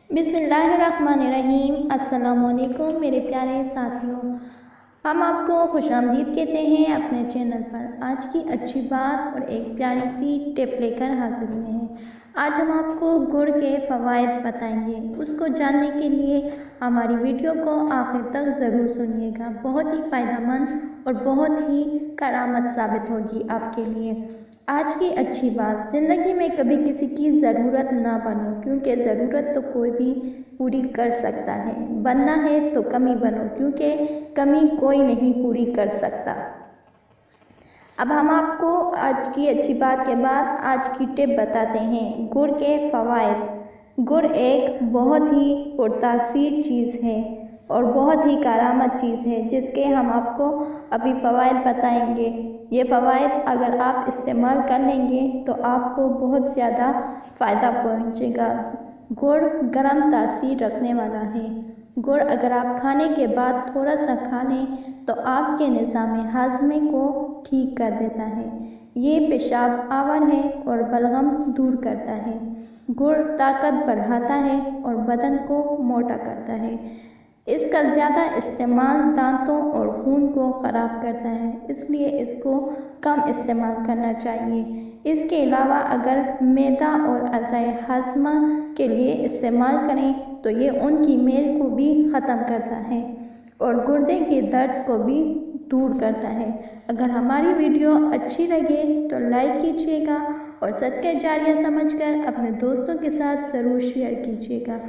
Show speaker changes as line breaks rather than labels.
बिस्मिल्लाहिर्रहमानिर्रहीम। अस्सलामुअलैकुम मेरे प्यारे साथियों, हम आपको खुशामदीद कहते हैं अपने चैनल पर। आज की अच्छी बात और एक प्यारी सी टिप लेकर हाजिर हुए हैं। आज हम आपको गुड़ के फ़वाइद बताएंगे। उसको जानने के लिए हमारी वीडियो को आखिर तक ज़रूर सुनिएगा। बहुत ही फ़ायदेमंद और बहुत ही करामत साबित होगी आपके लिए। आज की अच्छी बात, ज़िंदगी में कभी किसी की ज़रूरत ना बनो, क्योंकि ज़रूरत तो कोई भी पूरी कर सकता है। बनना है तो कमी बनो, क्योंकि कमी कोई नहीं पूरी कर सकता। अब हम आपको आज की अच्छी बात के बाद आज की टिप बताते हैं। गुड़ के फ़वाइद। गुड़ एक बहुत ही पुरतासीर चीज़ है और बहुत ही करामत चीज़ है, जिसके हम आपको अभी फ़वाइद बताएंगे। ये फ़वाइद अगर आप इस्तेमाल कर लेंगे तो आपको बहुत ज़्यादा फ़ायदा पहुँचेगा। गुड़ गर्म तासीर रखने वाला है। गुड़ अगर आप खाने के बाद थोड़ा सा खा लें तो आपके निज़ाम हाज़मे को ठीक कर देता है। ये पेशाब आवर है और बलगम दूर करता है। गुड़ ताकत बढ़ाता है और बदन को मोटा करता है। इसका ज़्यादा इस्तेमाल दांतों और खून को ख़राब करता है, इसलिए इसको कम इस्तेमाल करना चाहिए। इसके अलावा अगर मैदा और अज़ाए हाज़मा के लिए इस्तेमाल करें तो ये उनकी मेल को भी ख़त्म करता है और गुर्दे के दर्द को भी दूर करता है। अगर हमारी वीडियो अच्छी लगे तो लाइक कीजिएगा और सदका जारिया समझकर अपने दोस्तों के साथ ज़रूर शेयर कीजिएगा।